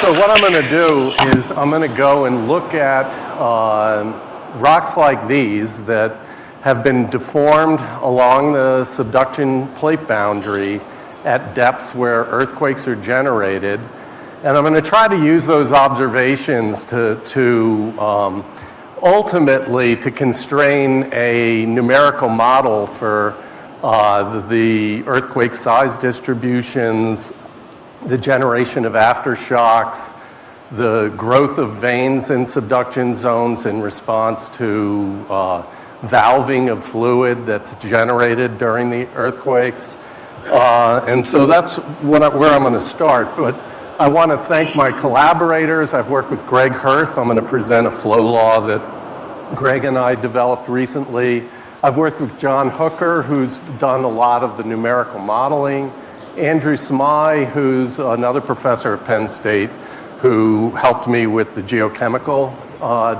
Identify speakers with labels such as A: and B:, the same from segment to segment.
A: So what I'm going to do is I'm going to go and look at rocks like these that have been deformed along the subduction plate boundary at depths where earthquakes are generated. And I'm going to try to use those observations to ultimately to constrain a numerical model for the earthquake size distributions, the generation of aftershocks, the growth of veins in subduction zones in response to valving of fluid that's generated during the earthquakes. And so that's where I'm going to start. But I want to thank my collaborators. I've worked with Greg Hirth. I'm going to present a flow law that Greg and I developed recently. I've worked with John Hooker, who's done a lot of the numerical modeling. Andrew Smythe, who's another professor at Penn State, who helped me with the geochemical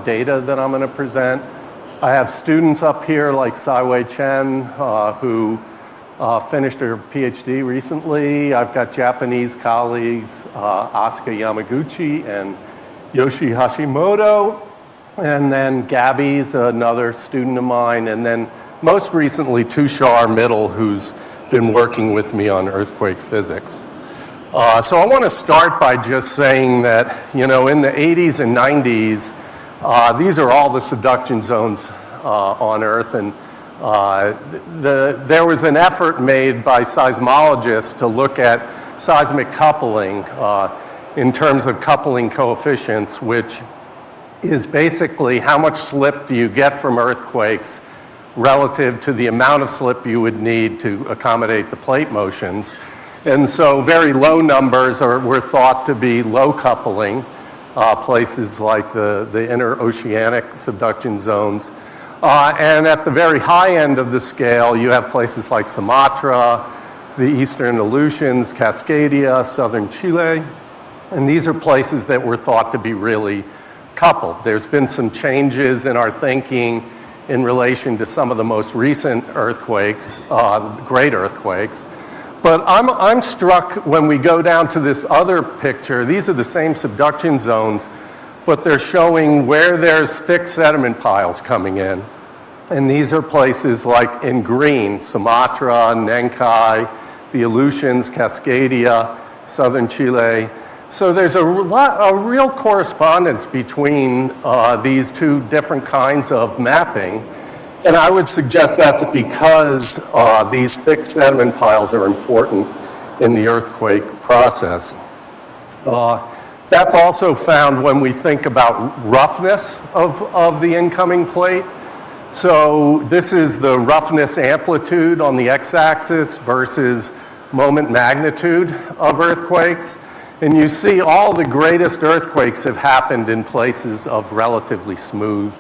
A: data that I'm going to present. I have students up here like Saiwei Chen, who finished her PhD recently. I've got Japanese colleagues, Asuka Yamaguchi and Yoshi Hashimoto. And then Gabby's another student of mine. And then most recently, Tushar Middle, who's been working with me on earthquake physics. So I want to start by just saying that, you know, in the 80s and 90s, these are all the subduction zones on Earth. And there was an effort made by seismologists to look at seismic coupling in terms of coupling coefficients, which is basically how much slip do you get from earthquakes relative to the amount of slip you would need to accommodate the plate motions. And so very low numbers were thought to be low coupling, places like the interoceanic subduction zones. And at the very high end of the scale, you have places like Sumatra, the eastern Aleutians, Cascadia, southern Chile. And these are places that were thought to be really coupled. There's been some changes in our thinking in relation to some of the most recent earthquakes, great earthquakes. But I'm struck when we go down to this other picture. These are the same subduction zones, but they're showing where there's thick sediment piles coming in. And these are places like in green, Sumatra, Nenkai, the Aleutians, Cascadia, southern Chile. So there's a real correspondence between these two different kinds of mapping. And I would suggest that's because these thick sediment piles are important in the earthquake process. That's also found when we think about roughness of the incoming plate. So this is the roughness amplitude on the x-axis versus moment magnitude of earthquakes. And you see all the greatest earthquakes have happened in places of relatively smooth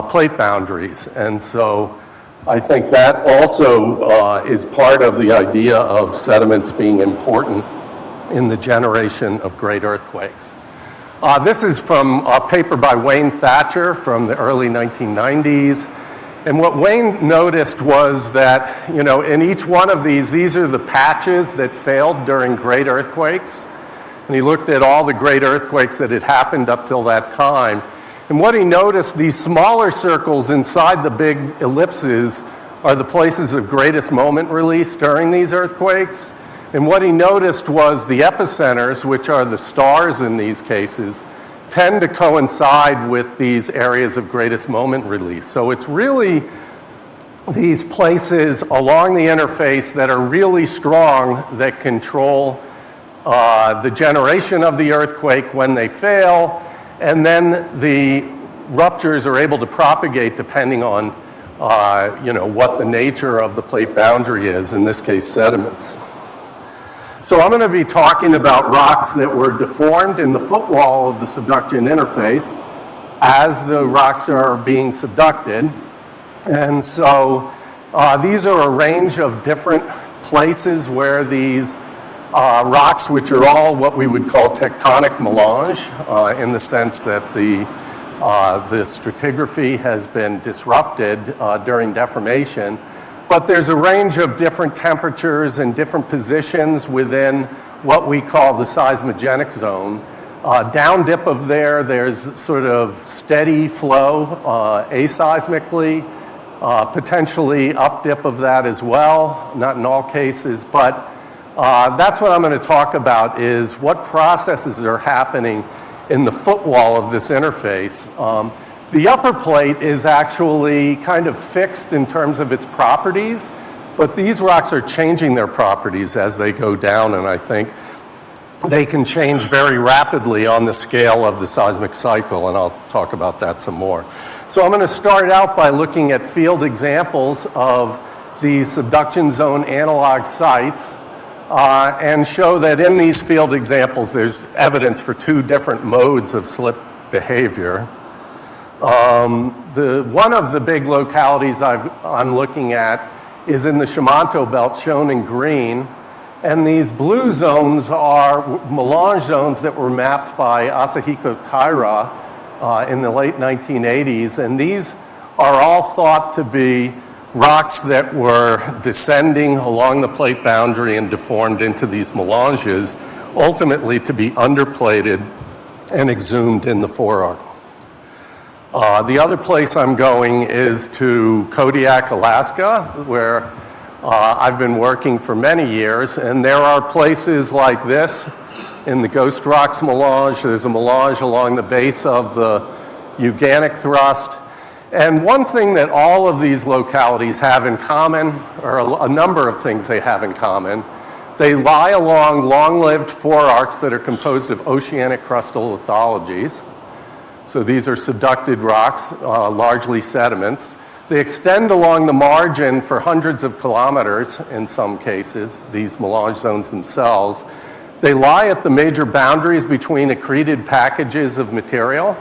A: plate boundaries. And so I think that also is part of the idea of sediments being important in the generation of great earthquakes. This is from a paper by Wayne Thatcher from the early 1990s. And what Wayne noticed was that, you know, in each one of these are the patches that failed during great earthquakes. And he looked at all the great earthquakes that had happened up till that time. And what he noticed, these smaller circles inside the big ellipses are the places of greatest moment release during these earthquakes. And what he noticed was the epicenters, which are the stars in these cases, tend to coincide with these areas of greatest moment release. So it's really these places along the interface that are really strong that control the generation of the earthquake when they fail, and then the ruptures are able to propagate depending on you know, what the nature of the plate boundary is, in this case sediments. So I'm going to be talking about rocks that were deformed in the footwall of the subduction interface as the rocks are being subducted. And so these are a range of different places where these rocks, which are all what we would call tectonic melange, in the sense that the stratigraphy has been disrupted during deformation. But there's a range of different temperatures and different positions within what we call the seismogenic zone Down dip of there's sort of steady flow aseismically, potentially up dip of that as well, not in all cases, but that's what I'm going to talk about is what processes are happening in the footwall of this interface. The upper plate is actually kind of fixed in terms of its properties, but these rocks are changing their properties as they go down, and I think they can change very rapidly on the scale of the seismic cycle, and I'll talk about that some more. So I'm going to start out by looking at field examples of these subduction zone analog sites and show that in these field examples there's evidence for two different modes of slip behavior. One of the big localities I'm looking at is in the Shimanto belt, shown in green. And these blue zones are melange zones that were mapped by Asahiko Taira in the late 1980s. And these are all thought to be rocks that were descending along the plate boundary and deformed into these melanges, ultimately to be underplated and exhumed in the forearc. The other place I'm going is to Kodiak, Alaska, where I've been working for many years, and there are places like this in the Ghost Rocks melange. There's a melange along the base of the Euganic thrust. And one thing that all of these localities have in common, or a number of things they have in common, they lie along long-lived forearcs that are composed of oceanic crustal lithologies. So these are subducted rocks, largely sediments. They extend along the margin for hundreds of kilometers in some cases, these melange zones themselves. They lie at the major boundaries between accreted packages of material.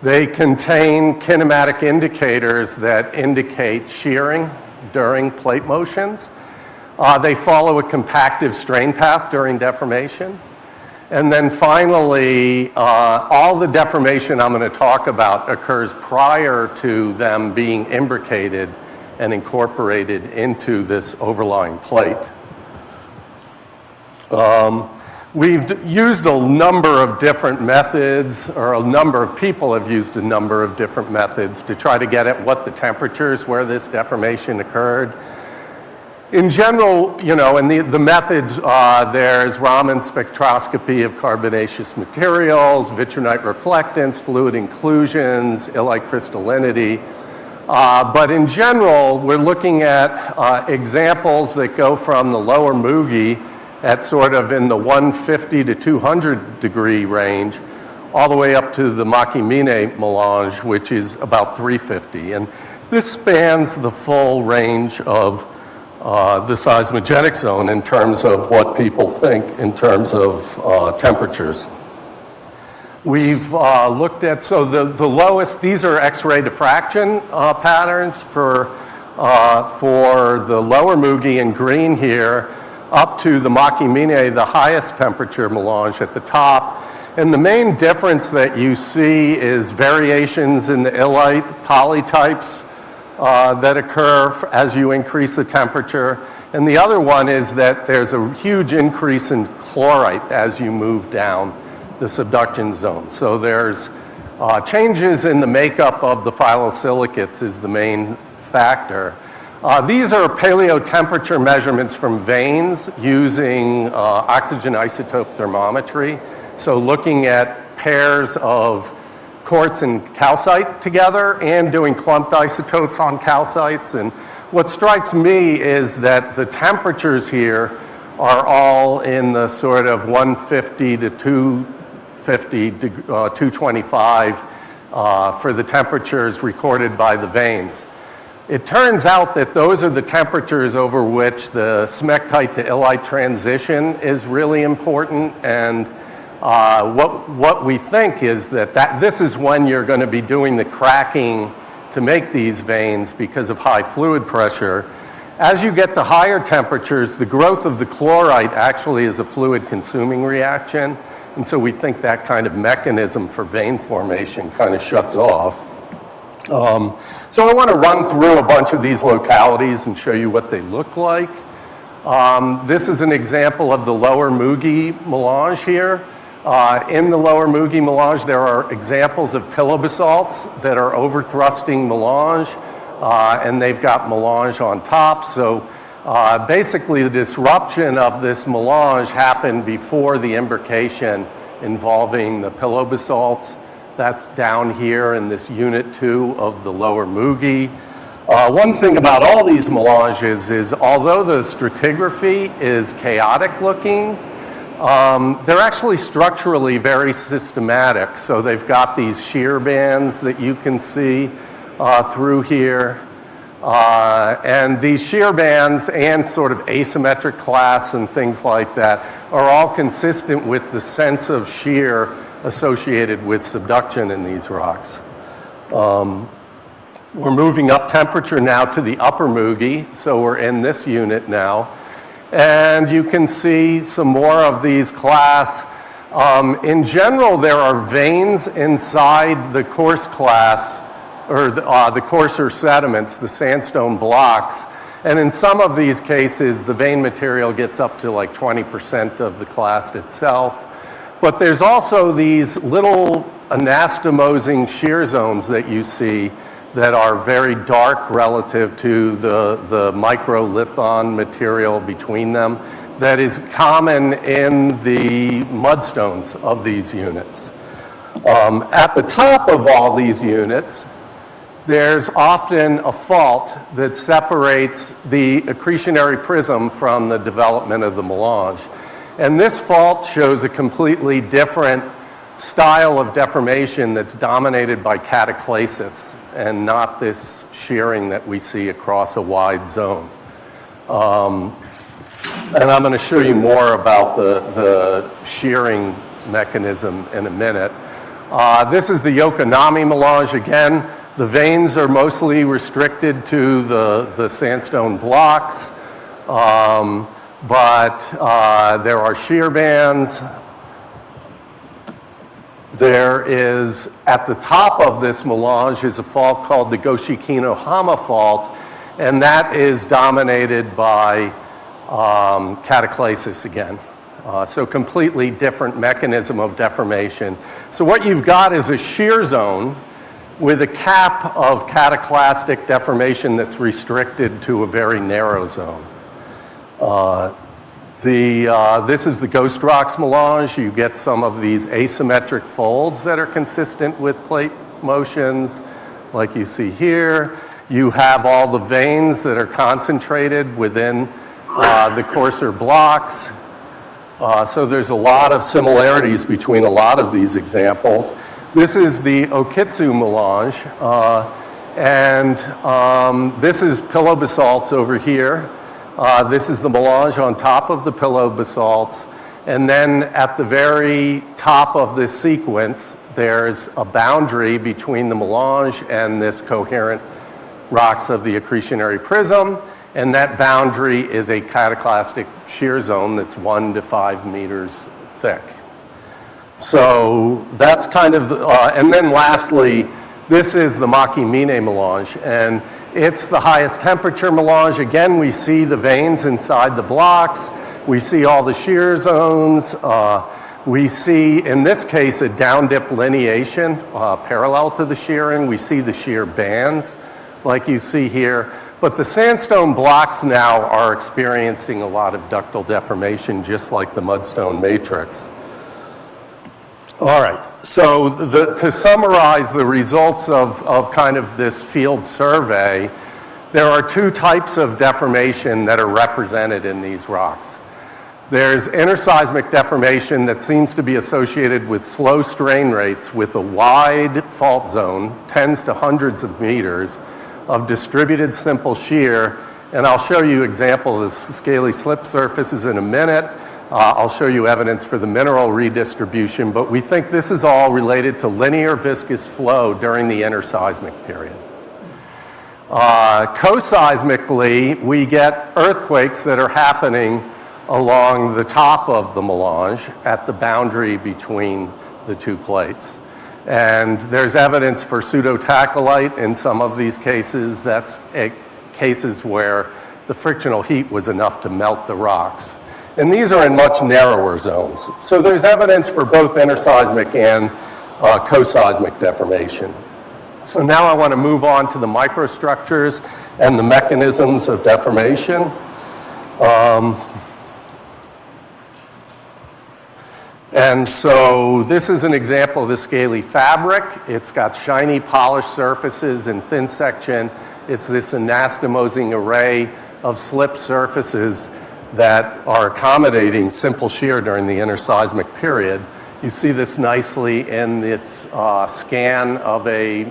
A: They contain kinematic indicators that indicate shearing during plate motions. They follow a compactive strain path during deformation. And then finally, all the deformation I'm going to talk about occurs prior to them being imbricated and incorporated into this overlying plate. We've used a number of different methods, or a number of people have used a number of different methods to try to get at what the temperatures where this deformation occurred. In general, you know, in the methods, there's Raman spectroscopy of carbonaceous materials, vitrinite reflectance, fluid inclusions, illite crystallinity. But in general, we're looking at examples that go from the lower Mugi at sort of in the 150 to 200 degree range, all the way up to the Makimine melange, which is about 350. And this spans the full range of the seismogenic zone in terms of what people think in terms of temperatures. We've looked at, so the lowest, these are X-ray diffraction patterns for the lower Mugi in green here, up to the Makimine, the highest temperature melange at the top. And the main difference that you see is variations in the illite polytypes that occur as you increase the temperature. And the other one is that there's a huge increase in chlorite as you move down the subduction zone. So there's changes in the makeup of the phyllosilicates is the main factor. These are paleotemperature measurements from veins using oxygen isotope thermometry. So looking at pairs of quartz and calcite together and doing clumped isotopes on calcites. And what strikes me is that the temperatures here are all in the sort of 150 to 250, 225 for the temperatures recorded by the veins. It turns out that those are the temperatures over which the smectite to illite transition is really important, and what we think is that this is when you're going to be doing the cracking to make these veins because of high fluid pressure. As you get to higher temperatures, the growth of the chlorite actually is a fluid consuming reaction, and so we think that kind of mechanism for vein formation kind of shuts off. So I want to run through a bunch of these localities and show you what they look like. This is an example of the lower Mugi melange here. In the lower Mugi melange, there are examples of pillow basalts that are overthrusting melange, and they've got melange on top. So basically, the disruption of this melange happened before the imbrication involving the pillow basalts. That's down here in this unit 2 of the lower Mugi. One thing about all these melanges is although the stratigraphy is chaotic looking, they're actually structurally very systematic. So they've got these shear bands that you can see through here. And these shear bands and sort of asymmetric class and things like that are all consistent with the sense of shear associated with subduction in these rocks. We're moving up temperature now to the upper Mugi, so we're in this unit now. And you can see some more of these class. In general, there are veins inside the coarse class, or the coarser sediments, the sandstone blocks. And in some of these cases, the vein material gets up to like 20% of the clast itself. But there's also these little anastomosing shear zones that you see that are very dark relative to the microlithon material between them that is common in the mudstones of these units. At the top of all these units, there's often a fault that separates the accretionary prism from the development of the melange. And this fault shows a completely different style of deformation that's dominated by cataclasis and not this shearing that we see across a wide zone. And I'm going to show you more about the shearing mechanism in a minute. This is the Yokonami melange again. The veins are mostly restricted to the sandstone blocks, but there are shear bands. There is, at the top of this melange is a fault called the Goshikino-Hama fault, and that is dominated by cataclasis again. So completely different mechanism of deformation. So what you've got is a shear zone with a cap of cataclastic deformation that's restricted to a very narrow zone. This is the Ghost Rocks melange. You get some of these asymmetric folds that are consistent with plate motions, like you see here. You have all the veins that are concentrated within the coarser blocks. So there's a lot of similarities between a lot of these examples. This is the Okitsu melange, and this is pillow basalts over here. This is the melange on top of the pillow basalts. And then at the very top of this sequence, there's a boundary between the melange and this coherent rocks of the accretionary prism. And that boundary is a cataclastic shear zone that's 1 to 5 meters thick. So that's kind of, and then lastly, this is the Makimine melange. And it's the highest temperature melange. Again, we see the veins inside the blocks. We see all the shear zones. We see, in this case, a downdip lineation parallel to the shearing. We see the shear bands like you see here. But the sandstone blocks now are experiencing a lot of ductile deformation, just like the mudstone matrix. All right, so to summarize the results of kind of this field survey, there are 2 types of deformation that are represented in these rocks. There's interseismic deformation that seems to be associated with slow strain rates with a wide fault zone, tens to hundreds of meters, of distributed simple shear. And I'll show you examples of scaly slip surfaces in a minute. I'll show you evidence for the mineral redistribution, but we think this is all related to linear viscous flow during the interseismic period. Co-seismically, we get earthquakes that are happening along the top of the melange at the boundary between the 2 plates. And there's evidence for pseudotacholite in some of these cases. That's cases where the frictional heat was enough to melt the rocks. And these are in much narrower zones. So there's evidence for both interseismic and coseismic deformation. So now I want to move on to the microstructures and the mechanisms of deformation. And so this is an example of the scaly fabric. It's got shiny polished surfaces and thin section. It's this anastomosing array of slip surfaces that are accommodating simple shear during the interseismic period. You see this nicely in this scan of a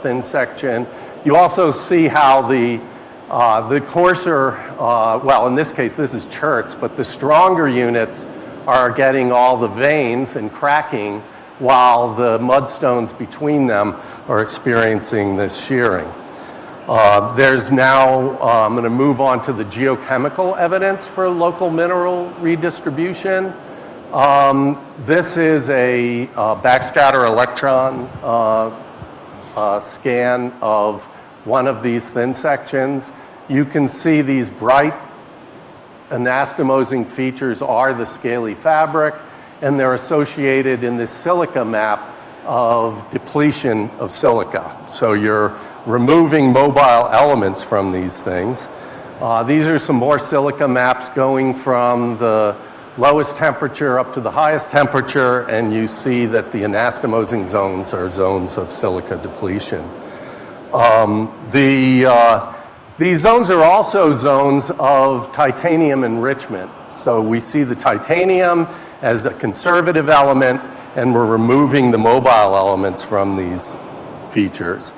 A: thin section. You also see how the coarser, well, in this case, this is cherts, but the stronger units are getting all the veins and cracking, while the mudstones between them are experiencing this shearing. There's now, I'm going to move on to the geochemical evidence for local mineral redistribution. This is a backscatter electron scan of one of these thin sections. You can see these bright anastomosing features are the scaly fabric, and they're associated in this silica map of depletion of silica. So you're removing mobile elements from these things. These are some more silica maps going from the lowest temperature up to the highest temperature, and you see that the anastomosing zones are zones of silica depletion. These zones are also zones of titanium enrichment. So we see the titanium as a conservative element, and we're removing the mobile elements from these features.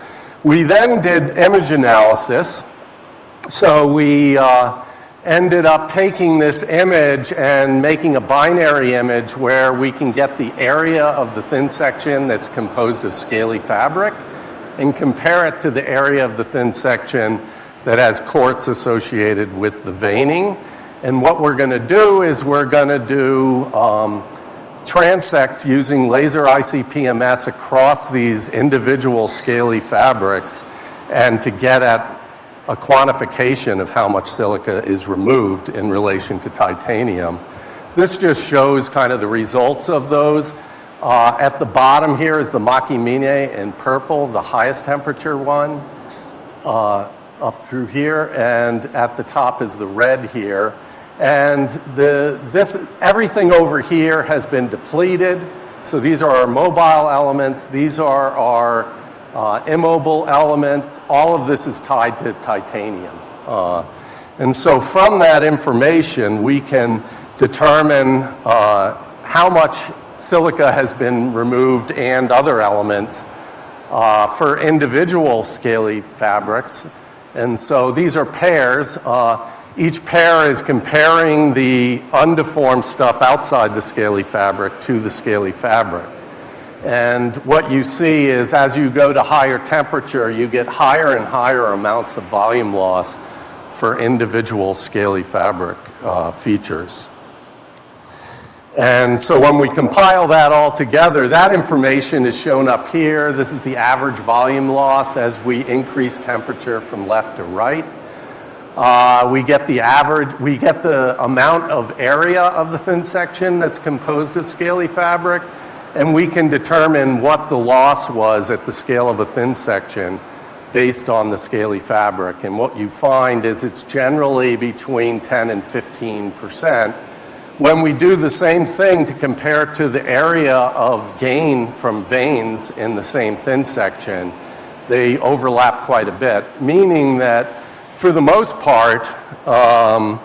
A: We then did image analysis. So we ended up taking this image and making a binary image where we can get the area of the thin section that's composed of scaly fabric and compare it to the area of the thin section that has quartz associated with the veining. And what we're going to do is we're going to do transects using laser ICP-MS across these individual scaly fabrics, and to get at a quantification of how much silica is removed in relation to titanium. This just shows kind of the results of those. At the bottom here is the Maki-Mine in purple, the highest temperature one, up through here, and at the top is the red here. And everything over here has been depleted. So these are our mobile elements. These are our immobile elements. All of this is tied to titanium. And so from that information, we can determine how much silica has been removed and other elements for individual scaly fabrics. And so these are pairs. Each pair is comparing the undeformed stuff outside the scaly fabric to the scaly fabric. And what you see is as you go to higher temperature, you get higher and higher amounts of volume loss for individual scaly fabric features. And so when we compile that all together, that information is shown up here. This is the average volume loss as we increase temperature from left to right. We get the amount of area of the thin section that's composed of scaly fabric, and we can determine what the loss was at the scale of a thin section based on the scaly fabric. And what you find is it's generally between 10 and 15%. When we do the same thing to compare to the area of gain from veins in the same thin section, they overlap quite a bit, meaning that for the most part, all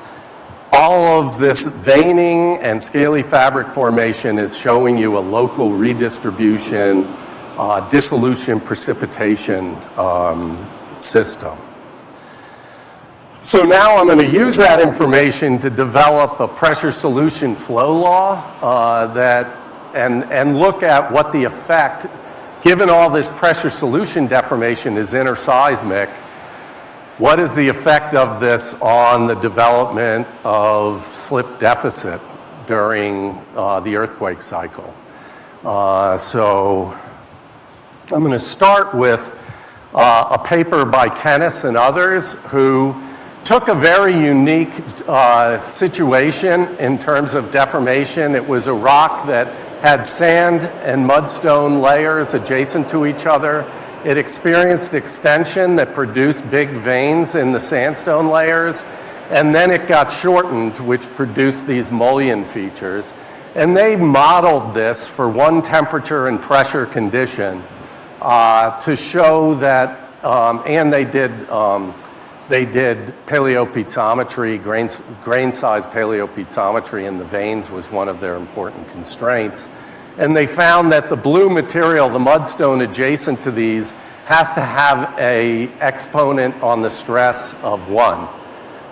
A: of this veining and scaly fabric formation is showing you a local redistribution, dissolution, precipitation system. So now I'm going to use that information to develop a pressure solution flow law and look at what the effect, given all this pressure solution deformation is interseismic, what is the effect of this on the development of slip deficit during the earthquake cycle? So I'm going to start with a paper by Kennis and others who took a very unique situation in terms of deformation. It was a rock that had sand and mudstone layers adjacent to each other. It experienced extension that produced big veins in the sandstone layers, and then it got shortened, which produced these mullion features. And they modeled this for one temperature and pressure condition to show that, and they did paleopiezometry, grain size paleopiezometry in the veins was one of their important constraints. And they found that the blue material, the mudstone adjacent to these, has to have an exponent on the stress of 1.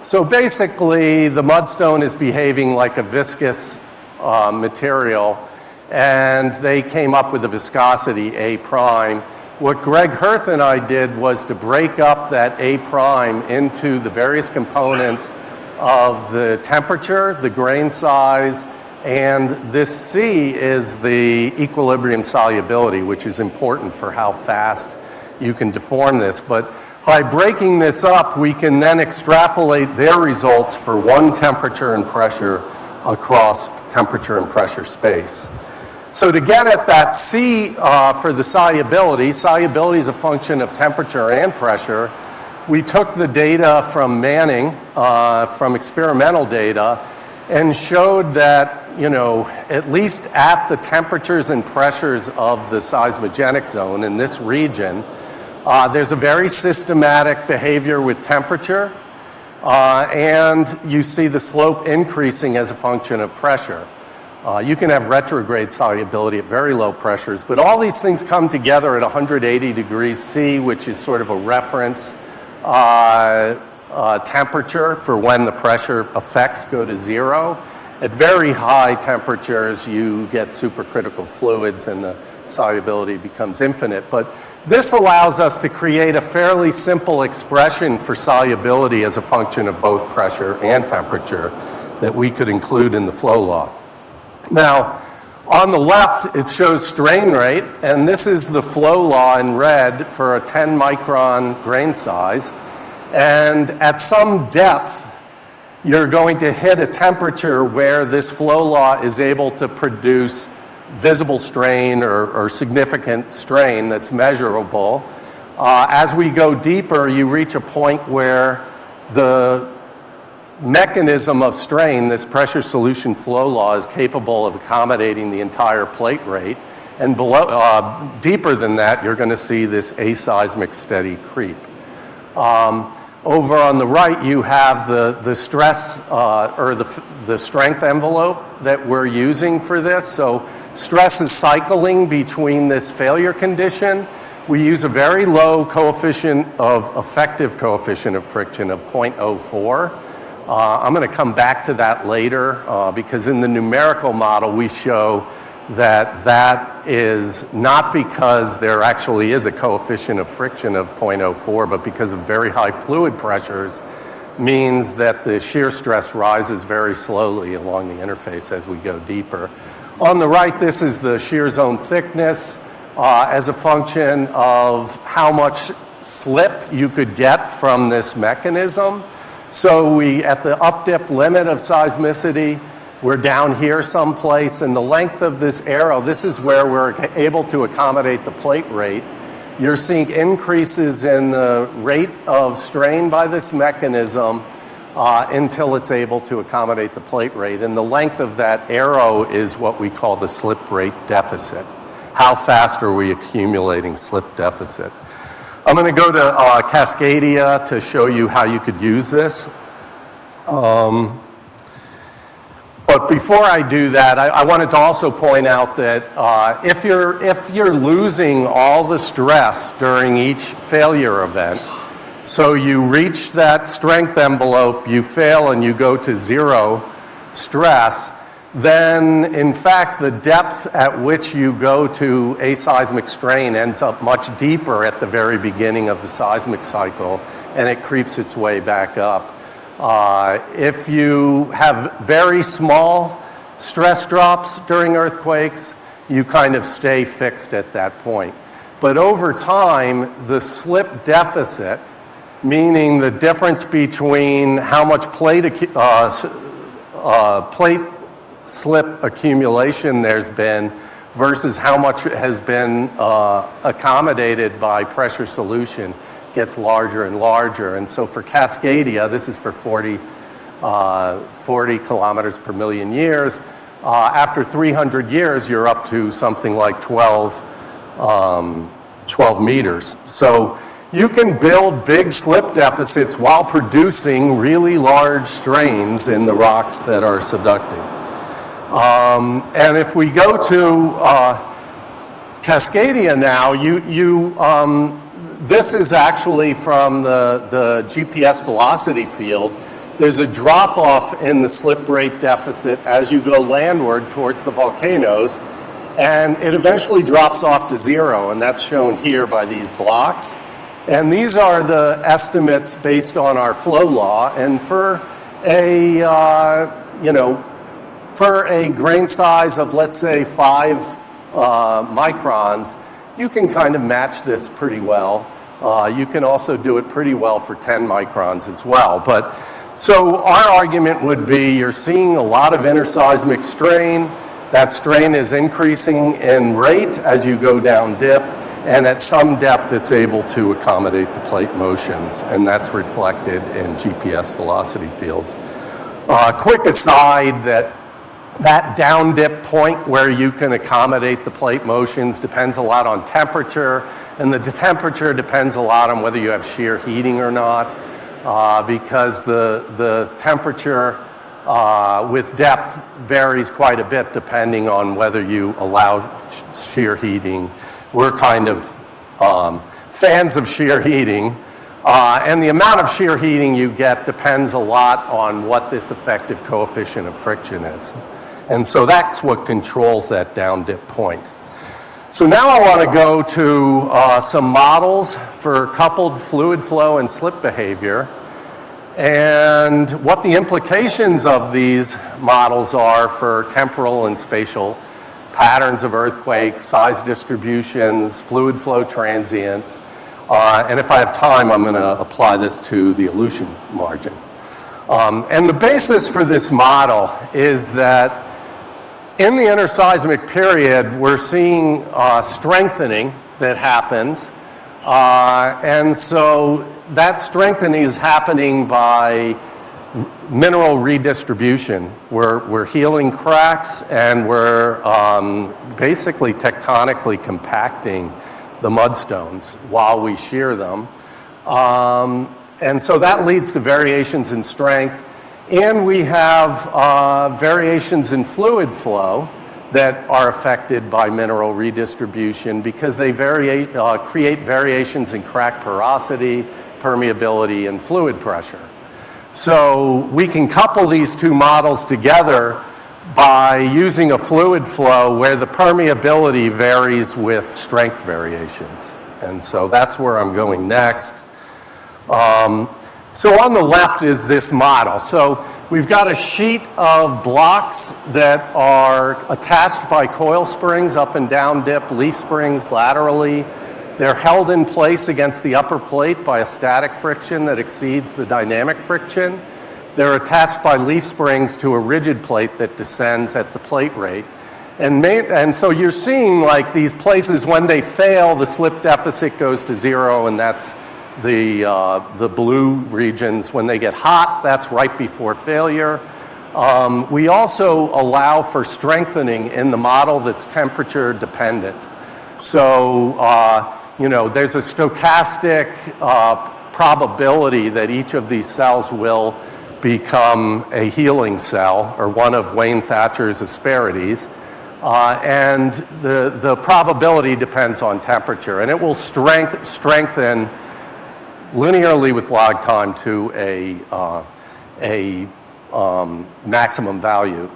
A: So basically, the mudstone is behaving like a viscous material, and they came up with the viscosity A prime. What Greg Hirth and I did was to break up that A prime into the various components of the temperature, the grain size, and this C is the equilibrium solubility, which is important for how fast you can deform this. But by breaking this up, we can then extrapolate their results for one temperature and pressure across temperature and pressure space. So to get at that C for the solubility is a function of temperature and pressure. We took the data from Manning, from experimental data, and showed that, at least at the temperatures and pressures of the seismogenic zone in this region, there's a very systematic behavior with temperature, and you see the slope increasing as a function of pressure. You can have retrograde solubility at very low pressures, but all these things come together at 180 degrees C, which is sort of a reference temperature for when the pressure effects go to 0. At very high temperatures, you get supercritical fluids and the solubility becomes infinite. But this allows us to create a fairly simple expression for solubility as a function of both pressure and temperature that we could include in the flow law. Now, on the left, it shows strain rate, and this is the flow law in red for a 10 micron grain size. And at some depth, you're going to hit a temperature where this flow law is able to produce visible strain or significant strain that's measurable. As we go deeper, you reach a point where the mechanism of strain, this pressure solution flow law, is capable of accommodating the entire plate rate. And below, deeper than that, you're going to see this aseismic steady creep. Over on the right, you have the stress or the strength envelope that we're using for this. So stress is cycling between this failure condition. We use a very low effective coefficient of friction of 0.04. I'm going to come back to that later because in the numerical model we show that is not because there actually is a coefficient of friction of 0.04, but because of very high fluid pressures means that the shear stress rises very slowly along the interface as we go deeper. On the right, this is the shear zone thickness as a function of how much slip you could get from this mechanism. So at the updip limit of seismicity, we're down here someplace, and the length of this arrow, this is where we're able to accommodate the plate rate. You're seeing increases in the rate of strain by this mechanism until it's able to accommodate the plate rate. And the length of that arrow is what we call the slip rate deficit. How fast are we accumulating slip deficit? I'm going to go to Cascadia to show you how you could use this. But before I do that, I wanted to also point out that if you're losing all the stress during each failure event, so you reach that strength envelope, you fail and you go to 0 stress, then in fact the depth at which you go to aseismic strain ends up much deeper at the very beginning of the seismic cycle, and it creeps its way back up. If you have very small stress drops during earthquakes, you kind of stay fixed at that point. But over time, the slip deficit meaning the difference between how much plate slip accumulation there's been versus how much has been accommodated by pressure solution gets larger and larger. And so for Cascadia, this is for 40 kilometers per million years. After 300 years, you're up to something like 12 meters. So you can build big slip deficits while producing really large strains in the rocks that are subducting. And if we go to Cascadia now, this is actually from the GPS velocity field. There's a drop-off in the slip rate deficit as you go landward towards the volcanoes, and it eventually drops off to zero, and that's shown here by these blocks. And these are the estimates based on our flow law, and for a, for a grain size of, let's say, 5 microns, you can kind of match this pretty well. You can also do it pretty well for 10 microns as well. But so our argument would be you're seeing a lot of interseismic strain. That strain is increasing in rate as you go down dip, and at some depth it's able to accommodate the plate motions, and that's reflected in GPS velocity fields. Quick aside that down dip point where you can accommodate the plate motions depends a lot on temperature, and the temperature depends a lot on whether you have shear heating or not, because the temperature with depth varies quite a bit depending on whether you allow shear heating. We're kind of fans of shear heating, and the amount of shear heating you get depends a lot on what this effective coefficient of friction is. And so that's what controls that down dip point. So now I want to go to some models for coupled fluid flow and slip behavior, and what the implications of these models are for temporal and spatial patterns of earthquakes, size distributions, fluid flow transients, and if I have time, I'm going to apply this to the elution margin. And the basis for this model is that in the interseismic period, we're seeing strengthening that happens, and so that strengthening is happening by mineral redistribution. We're healing cracks, and we're basically tectonically compacting the mudstones while we shear them. And so that leads to variations in strength. And we have variations in fluid flow that are affected by mineral redistribution because they create variations in crack porosity, permeability, and fluid pressure. So we can couple these two models together by using a fluid flow where the permeability varies with strength variations. And so that's where I'm going next. So on the left is this model. So we've got a sheet of blocks that are attached by coil springs up and down dip, leaf springs laterally. They're held in place against the upper plate by a static friction that exceeds the dynamic friction. They're attached by leaf springs to a rigid plate that descends at the plate rate. And so you're seeing like these places, when they fail, the slip deficit goes to zero, and that's the blue regions. When they get hot, that's right before failure. We also allow for strengthening in the model that's temperature dependent. So, there's a stochastic probability that each of these cells will become a healing cell, or one of Wayne Thatcher's asperities. And the probability depends on temperature, and it will strengthen linearly with log time to a maximum value.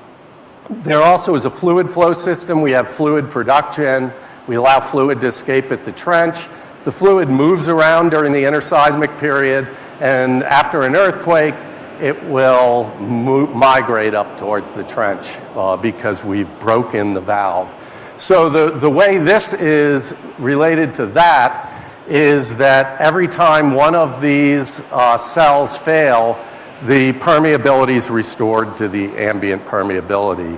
A: There also is a fluid flow system. We have fluid production. We allow fluid to escape at the trench. The fluid moves around during the interseismic period, and after an earthquake, it will migrate up towards the trench because we've broken the valve. So the way this is related to that is that every time one of these cells fail, the permeability is restored to the ambient permeability.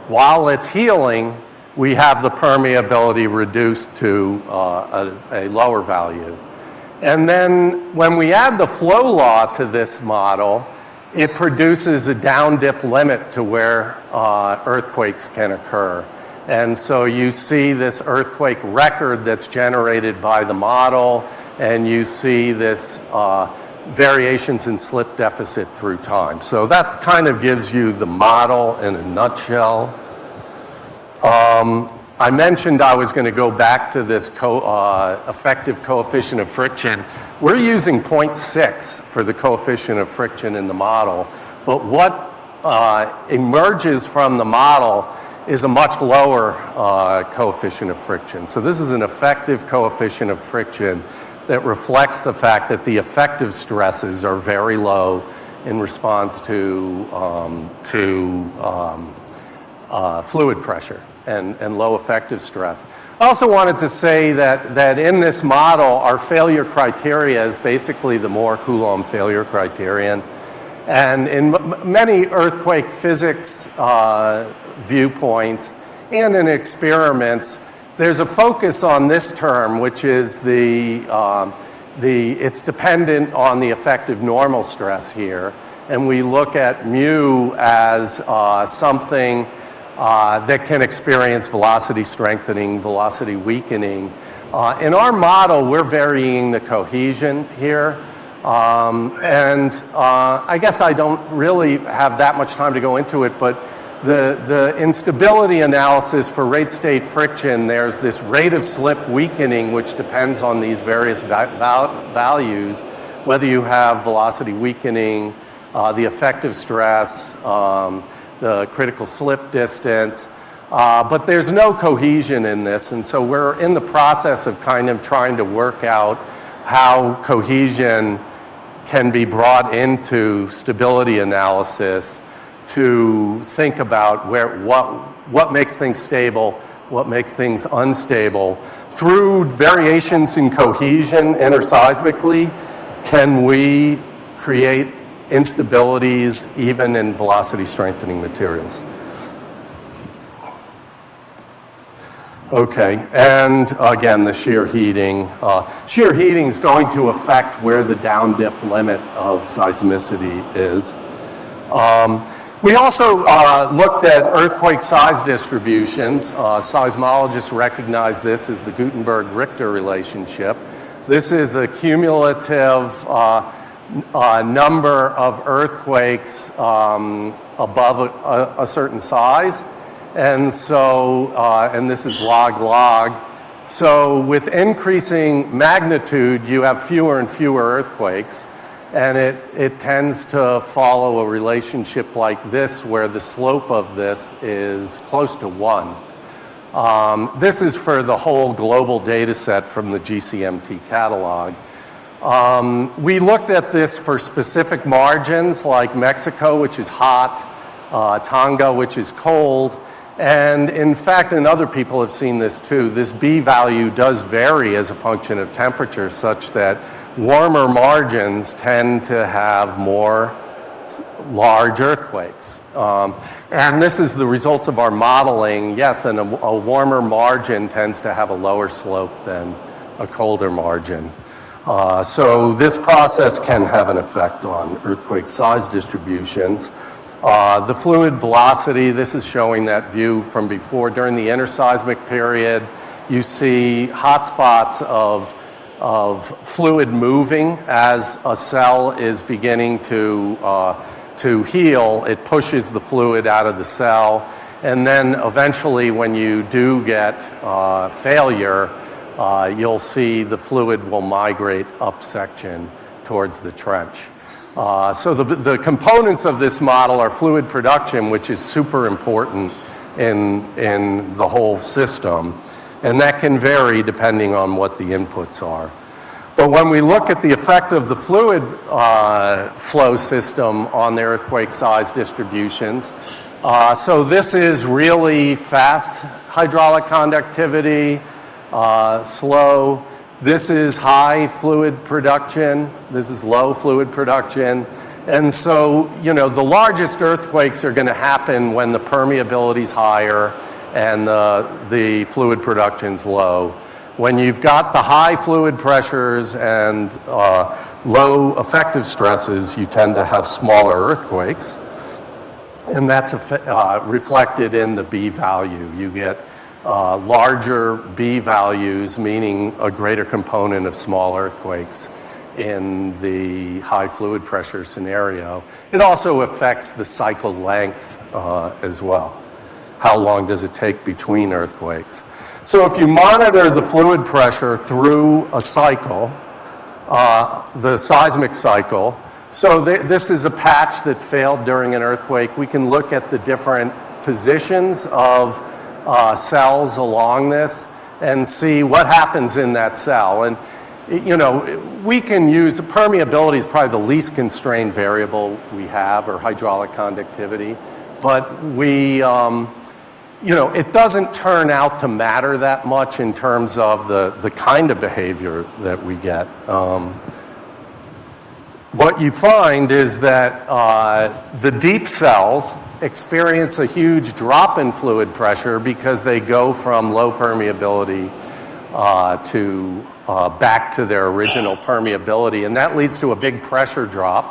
A: While it's healing, we have the permeability reduced to a lower value. And then when we add the flow law to this model, it produces a downdip limit to where earthquakes can occur. And so you see this earthquake record that's generated by the model, and you see this variations in slip deficit through time. So that kind of gives you the model in a nutshell. I mentioned I was going to go back to this effective coefficient of friction. We're using 0.6 for the coefficient of friction in the model, but what emerges from the model is a much lower coefficient of friction. So this is an effective coefficient of friction that reflects the fact that the effective stresses are very low in response to fluid pressure and low effective stress. I also wanted to say that in this model, our failure criteria is basically the Moore Coulomb failure criterion. And in many earthquake physics viewpoints and in experiments, there's a focus on this term, which is it's dependent on the effective normal stress here. And we look at mu as something that can experience velocity strengthening, velocity weakening. In our model, we're varying the cohesion here. I guess I don't really have that much time to go into it, but the instability analysis for rate state friction, there's this rate of slip weakening, which depends on these various values, whether you have velocity weakening, the effective stress, the critical slip distance, but there's no cohesion in this, and so we're in the process of kind of trying to work out how cohesion can be brought into stability analysis to think about what makes things stable, what makes things unstable. Through variations in cohesion interseismically, can we create instabilities even in velocity strengthening materials? Okay, and again, the shear heating. Shear heating is going to affect where the down-dip limit of seismicity is. We also looked at earthquake size distributions. Seismologists recognize this as the Gutenberg-Richter relationship. This is the cumulative number of earthquakes above a certain size. And so, and this is log. So with increasing magnitude, you have fewer and fewer earthquakes. And it tends to follow a relationship like this, where the slope of this is close to 1. This is for the whole global data set from the GCMT catalog. We looked at this for specific margins like Mexico, which is hot, Tonga, which is cold, and in fact, and other people have seen this too, this B value does vary as a function of temperature, such that warmer margins tend to have more large earthquakes. And this is the result of our modeling. Yes, and a warmer margin tends to have a lower slope than a colder margin. So this process can have an effect on earthquake size distributions. The fluid velocity, this is showing that view from before. During the interseismic period, you see hotspots of fluid moving as a cell is beginning to heal. It pushes the fluid out of the cell, and then eventually when you do get failure, you'll see the fluid will migrate up section towards the trench. So the components of this model are fluid production, which is super important in the whole system, and that can vary depending on what the inputs are. But when we look at the effect of the fluid flow system on the earthquake size distributions, so this is really fast hydraulic conductivity, slow This is high fluid production. This is low fluid production. And so, you know, the largest earthquakes are going to happen when the permeability is higher and the fluid production's low. When you've got the high fluid pressures and low effective stresses, you tend to have smaller earthquakes. And that's reflected in the B value. You get larger B values, meaning a greater component of small earthquakes in the high fluid pressure scenario. It also affects the cycle length as well. How long does it take between earthquakes? So if you monitor the fluid pressure through a cycle, the seismic cycle, so this is a patch that failed during an earthquake. We can look at the different positions of cells along this and see what happens in that cell. And, you know, we can use, permeability is probably the least constrained variable we have, or hydraulic conductivity. But we, you know, it doesn't turn out to matter that much in terms of the kind of behavior that we get. What you find is that the deep cells experience a huge drop in fluid pressure because they go from low permeability to back to their original permeability, and that leads to a big pressure drop.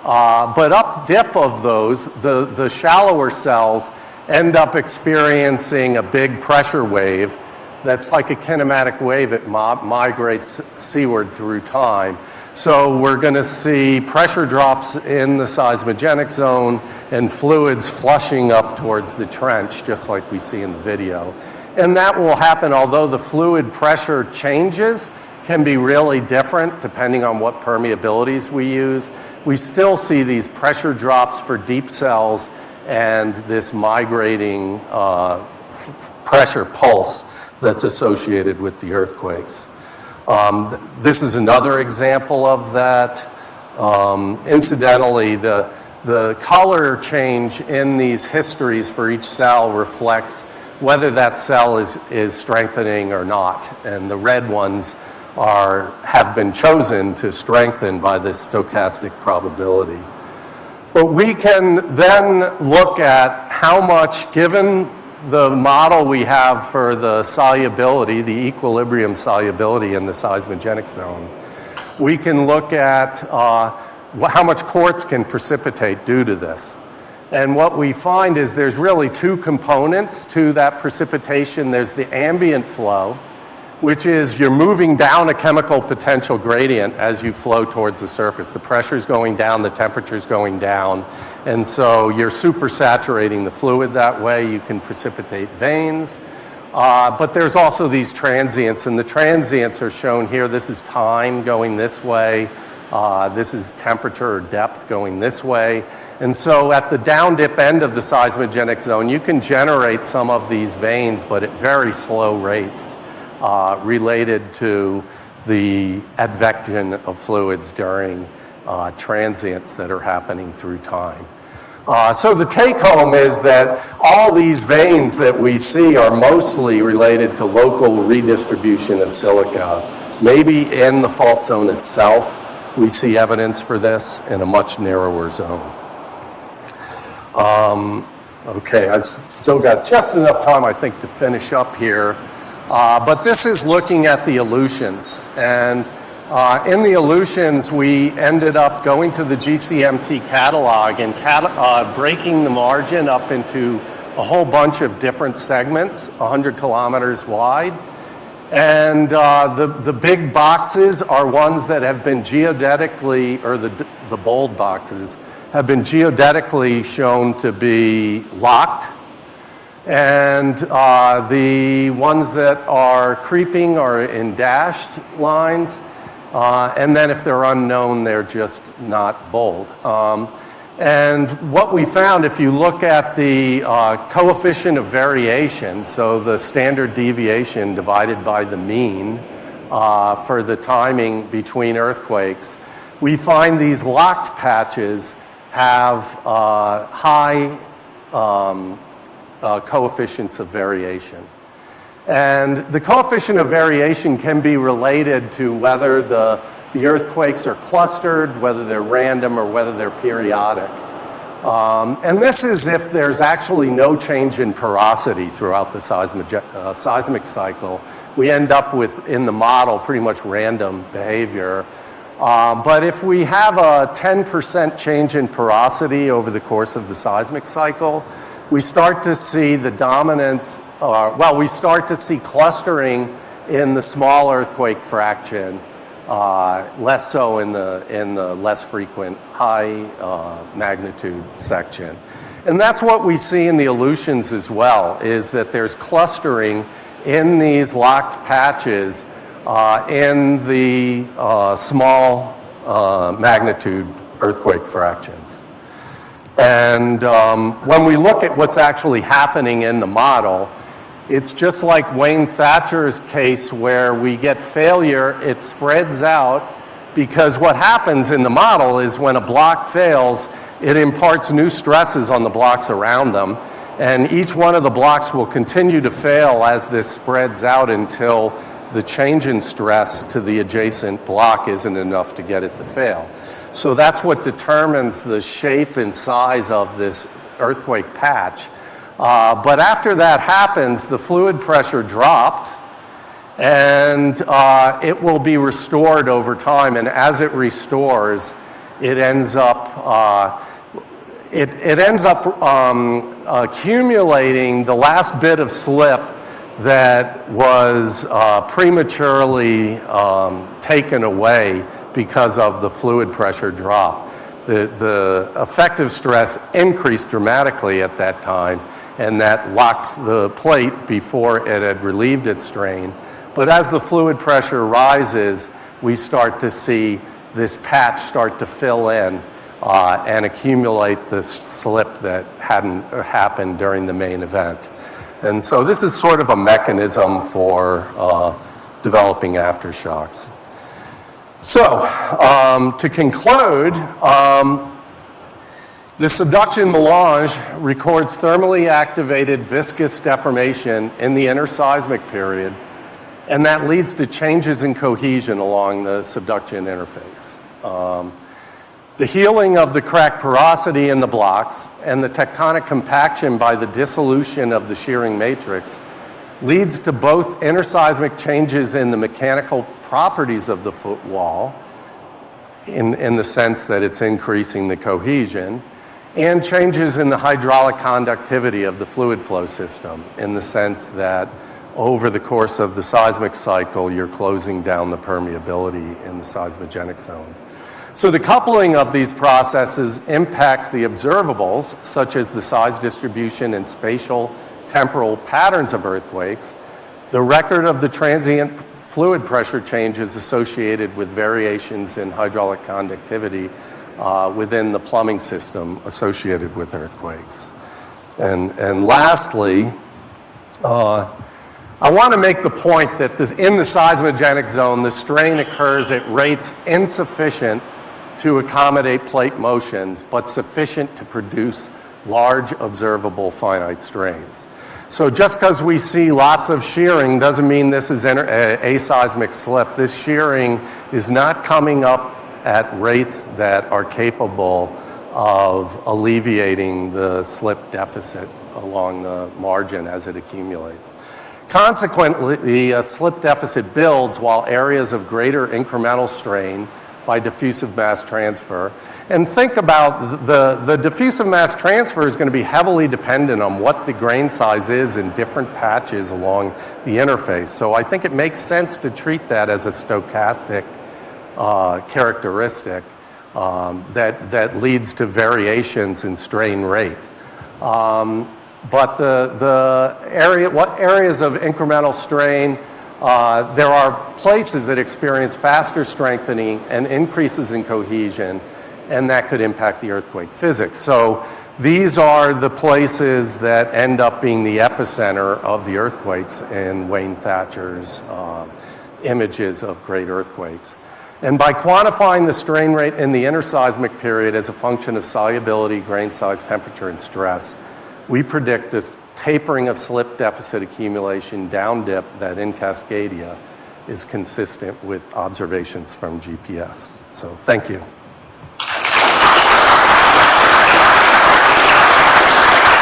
A: But up dip of those, the shallower cells end up experiencing a big pressure wave that's like a kinematic wave. It migrates seaward through time. So we're going to see pressure drops in the seismogenic zone and fluids flushing up towards the trench, just like we see in the video. And that will happen, although the fluid pressure changes can be really different depending on what permeabilities we use. We still see these pressure drops for deep cells and this migrating pressure pulse that's associated with the earthquakes. This is another example of that. Incidentally, the color change in these histories for each cell reflects whether that cell is strengthening or not. And the red ones have been chosen to strengthen by this stochastic probability. But we can then look at how much, given the model we have for the solubility, the equilibrium solubility in the seismogenic zone, we can look at how much quartz can precipitate due to this. And what we find is there's really two components to that precipitation. There's the ambient flow, which is you're moving down a chemical potential gradient as you flow towards the surface. The pressure's going down, the temperature's going down, and so you're supersaturating the fluid that way. You can precipitate veins. But there's also these transients, and the transients are shown here. This is time going this way. This is temperature or depth going this way. And so at the down dip end of the seismogenic zone, you can generate some of these veins, but at very slow rates, related to the advection of fluids during transients that are happening through time. So the take home is that all these veins that we see are mostly related to local redistribution of silica. Maybe in the fault zone itself, we see evidence for this in a much narrower zone. Okay, I've still got just enough time, I think, to finish up here. But this is looking at the Aleutians. And in the Aleutians, we ended up going to the GCMT catalog and breaking the margin up into a whole bunch of different segments, 100 kilometers wide. And the big boxes are ones that have been geodetically, or the bold boxes, have been geodetically shown to be locked. And the ones that are creeping are in dashed lines. And then if they're unknown, they're just not bold. And what we found, if you look at the coefficient of variation, so the standard deviation divided by the mean for the timing between earthquakes, we find these locked patches have high coefficients of variation. And the coefficient of variation can be related to whether the earthquakes are clustered, whether they're random, or whether they're periodic. And this is if there's actually no change in porosity throughout the seismic cycle. We end up with, in the model, pretty much random behavior. But if we have a 10% change in porosity over the course of the seismic cycle, we start to see the dominance, we start to see clustering in the small earthquake fraction, less so in the less frequent high magnitude section. And that's what we see in the Aleutians as well, is that there's clustering in these locked patches in the small magnitude earthquake fractions. And when we look at what's actually happening in the model, it's just like Wayne Thatcher's case where we get failure, it spreads out, because what happens in the model is when a block fails, it imparts new stresses on the blocks around them, and each one of the blocks will continue to fail as this spreads out until the change in stress to the adjacent block isn't enough to get it to fail. So that's what determines the shape and size of this earthquake patch. But after that happens, the fluid pressure dropped, and it will be restored over time. And as it restores, it ends up accumulating the last bit of slip that was prematurely taken away because of the fluid pressure drop. The effective stress increased dramatically at that time, and that locked the plate before it had relieved its strain. But as the fluid pressure rises, we start to see this patch start to fill in and accumulate the slip that hadn't happened during the main event. And so this is sort of a mechanism for developing aftershocks. So, to conclude, the subduction melange records thermally activated viscous deformation in the interseismic period, and that leads to changes in cohesion along the subduction interface. The healing of the cracked porosity in the blocks and the tectonic compaction by the dissolution of the shearing matrix leads to both interseismic changes in the mechanical properties of the foot wall, in the sense that it's increasing the cohesion, and changes in the hydraulic conductivity of the fluid flow system, in the sense that over the course of the seismic cycle, you're closing down the permeability in the seismogenic zone. So the coupling of these processes impacts the observables, such as the size distribution and spatial temporal patterns of earthquakes, the record of the transient fluid pressure changes associated with variations in hydraulic conductivity within the plumbing system associated with earthquakes. And lastly, I want to make the point that in the seismogenic zone, the strain occurs at rates insufficient to accommodate plate motions, but sufficient to produce large observable finite strains. So just because we see lots of shearing doesn't mean this is aseismic slip. This shearing is not coming up at rates that are capable of alleviating the slip deficit along the margin as it accumulates. Consequently, a slip deficit builds while areas of greater incremental strain by diffusive mass transfer. And think about the diffusive mass transfer is going to be heavily dependent on what the grain size is in different patches along the interface. So I think it makes sense to treat that as a stochastic characteristic that leads to variations in strain rate. But what areas of incremental strain, there are places that experience faster strengthening and increases in cohesion, and that could impact the earthquake physics. So these are the places that end up being the epicenter of the earthquakes in Wayne Thatcher's images of great earthquakes. And by quantifying the strain rate in the interseismic period as a function of solubility, grain size, temperature, and stress, we predict tapering of slip deficit accumulation down dip that in Cascadia is consistent with observations from GPS. So thank you.